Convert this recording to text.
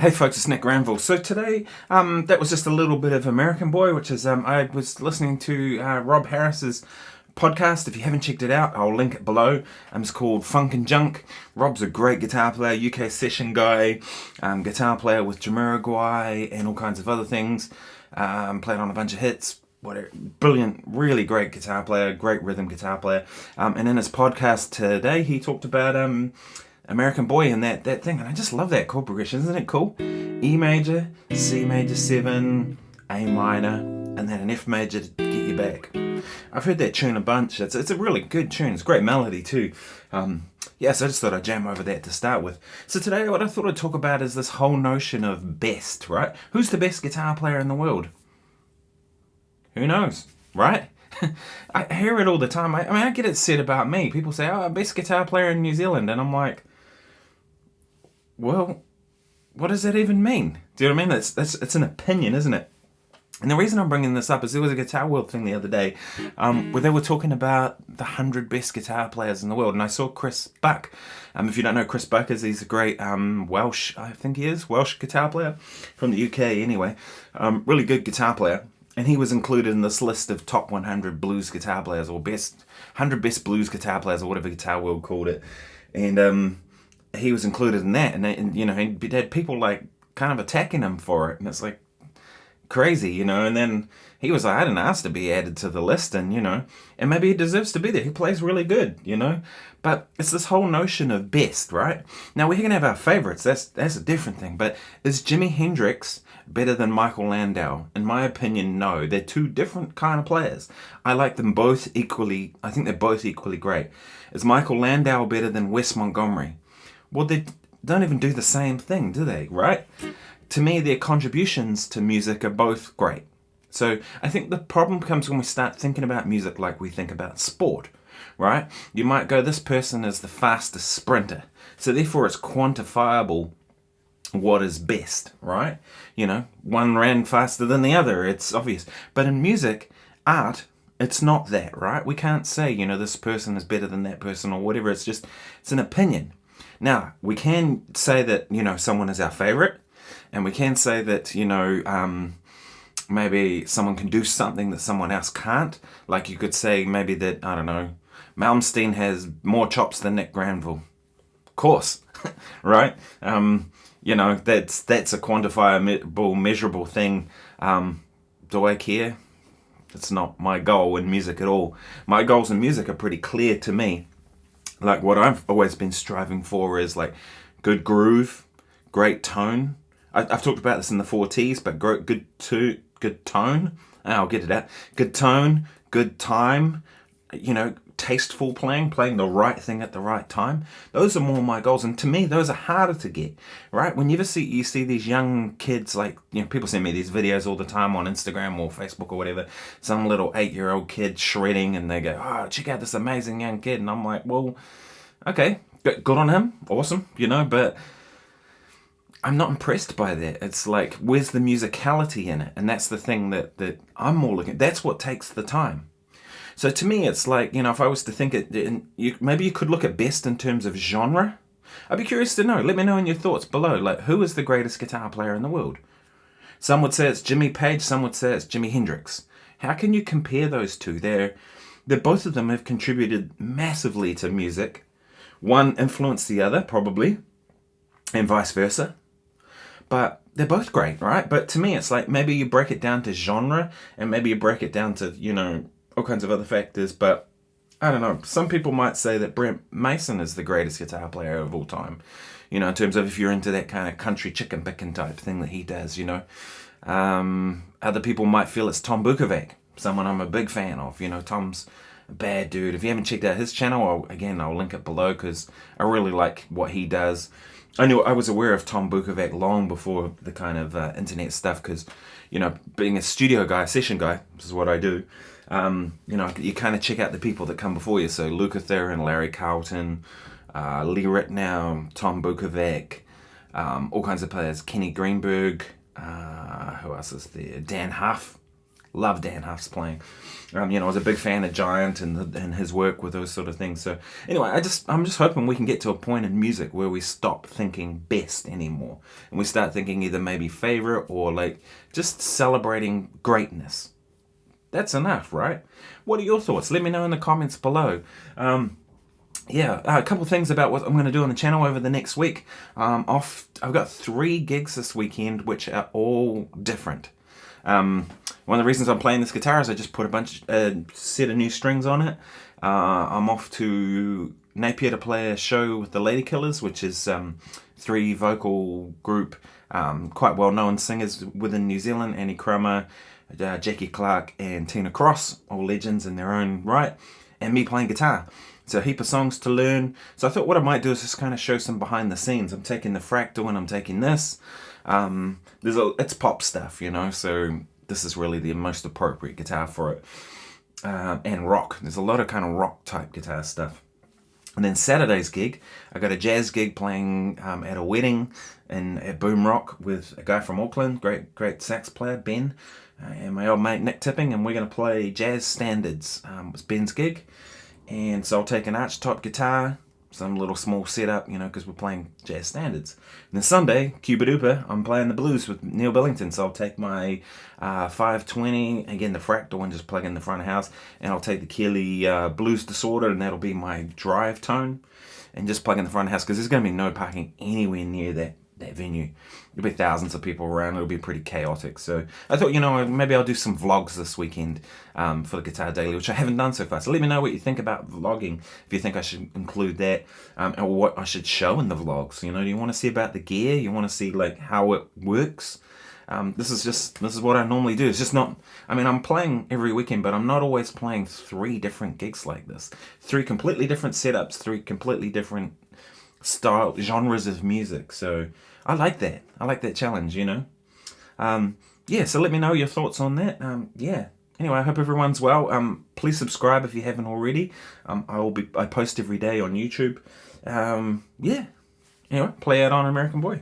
Hey folks, it's Nick Granville. So today, that was just a little bit of American Boy, which is, I was listening to Rob Harris's podcast. If you haven't checked it out, I'll link it below. It's called Funk and Junk. Rob's a great guitar player, UK session guy, guitar player with Jamiroquai and all kinds of other things. Played on a bunch of hits. Whatever, brilliant, really great guitar player, great rhythm guitar player. And in his podcast today, he talked about American Boy and that thing, and I just love that chord progression. Isn't it cool? E major, C major 7, A minor, and then an F major to get you back. I've heard that tune a bunch. It's a really good tune. It's a great melody too. So I just thought I'd jam over that to start with. So today what I thought I'd talk about is this whole notion of best, right? Who's the best guitar player in the world? Who knows, right? I hear it all the time. I get it said about me. People say, oh, best guitar player in New Zealand. And I'm like, well, what does that even mean? Do you know what I mean? It's an opinion, isn't it? And the reason I'm bringing this up is there was a Guitar World thing the other day where they were talking about the 100 best guitar players in the world. And I saw Chris Buck. If you don't know Chris Buck, he's a great Welsh guitar player from the UK anyway. Really good guitar player. And he was included in this list of top 100 blues guitar players, or 100 best blues guitar players, or whatever Guitar World called it. And he was included in that. And he had people like kind of attacking him for it. And it's like crazy, And then he was like, I didn't ask to be added to the list. And, and maybe he deserves to be there. He plays really good, But it's this whole notion of best, right? Now, we're going to have our favorites. That's a different thing. But is Jimi Hendrix better than Michael Landau? In my opinion, no. They're two different kind of players. I like them both equally. I think they're both equally great. Is Michael Landau better than Wes Montgomery? Well, they don't even do the same thing, do they, right? To me, their contributions to music are both great. So I think the problem comes when we start thinking about music like we think about sport, right? You might go, this person is the fastest sprinter. So therefore it's quantifiable what is best, right? One ran faster than the other. It's obvious. But in music, art, it's not that, right? We can't say, this person is better than that person or whatever. It's an opinion. Now, we can say that, someone is our favorite, and we can say that, maybe someone can do something that someone else can't. Like you could say maybe that, I don't know, Malmsteen has more chops than Nick Granville. Of course, right? That's a quantifiable, measurable thing. Do I care? It's not my goal in music at all. My goals in music are pretty clear to me. Like what I've always been striving for is like good groove, great tone. I've talked about this in the 4 T's, but good tone. I'll get it out. Good tone, good time, tasteful playing the right thing at the right time. Those are more my goals, and to me, those are harder to get, right? When you see these young kids, like, people send me these videos all the time on Instagram or Facebook or whatever, some little 8-year-old kid shredding, and they go, oh, check out this amazing young kid, and I'm like, well, okay, good on him, awesome, but I'm not impressed by that. It's like, where's the musicality in it? And that's the thing that I'm more looking at. That's what takes the time. So to me, it's like, if I was to think it, maybe you could look at best in terms of genre. I'd be curious to know. Let me know in your thoughts below. Like, who is the greatest guitar player in the world? Some would say it's Jimmy Page. Some would say it's Jimi Hendrix. How can you compare those two? They're both of them have contributed massively to music. One influenced the other, probably, and vice versa. But they're both great, right? But to me, it's like maybe you break it down to genre, and maybe you break it down to, all kinds of other factors. But I don't know. Some people might say that Brent Mason is the greatest guitar player of all time. In terms of if you're into that kind of country chicken picking type thing that he does, Other people might feel it's Tom Bukovac, someone I'm a big fan of. Tom's a bad dude. If you haven't checked out his channel, I'll link it below because I really like what he does. I was aware of Tom Bukovac long before the kind of internet stuff because, being a studio guy, session guy, this is what I do. You kind of check out the people that come before you. So Lukather and Larry Carlton, Lee Ritenow, Tom Bukovac, all kinds of players. Kenny Greenberg, who else is there? Dan Huff, Love Dan Huff's playing. I was a big fan of Giant and his work with those sort of things. So anyway, I'm just hoping we can get to a point in music where we stop thinking best anymore, and we start thinking either maybe favorite or like just celebrating greatness. That's enough, right? What are your thoughts? Let me know in the comments below. A couple of things about what I'm going to do on the channel over the next week. I've got 3 gigs this weekend, which are all different. One of the reasons I'm playing this guitar is I just put a set of new strings on it. I'm off to Napier to play a show with the Ladykillers, which is 3 vocal group, quite well-known singers within New Zealand. Annie Cromer, Jackie Clark and Tina Cross, all legends in their own right, and me playing guitar. So a heap of songs to learn. So I thought what I might do is just kind of show some behind the scenes. I'm taking the Fractal and I'm taking this. It's pop stuff, so this is really the most appropriate guitar for it. And rock. There's a lot of kind of rock type guitar stuff. And then Saturday's gig, I got a jazz gig playing at a wedding at Boom Rock with a guy from Auckland, great sax player, Ben, and my old mate Nick Tipping, and we're going to play jazz standards. It's Ben's gig. And so I'll take an arch-top guitar, some little small setup, because we're playing jazz standards. And then Sunday, Cuba Duper, I'm playing the blues with Neil Billington. So I'll take my 520, again the Fractal one, just plug in the front of house, and I'll take the Keeley Blues Disorder, and that'll be my drive tone, and just plug in the front of house, because there's going to be no parking anywhere near that venue. There'll be thousands of people around. It'll be pretty chaotic. So I thought, maybe I'll do some vlogs this weekend for the Guitar Daily, which I haven't done so far. So let me know what you think about vlogging, if you think I should include that, or what I should show in the vlogs. Do you want to see about the gear? You want to see like how it works? This is what I normally do. It's just not, I'm playing every weekend, but I'm not always playing 3 different gigs like this. 3 completely different setups, 3 completely different genres of music. So I like that. I like that challenge, so let me know your thoughts on that. Anyway, I hope everyone's well. Please subscribe if you haven't already. I post every day on YouTube. Anyway, play out on American Boy.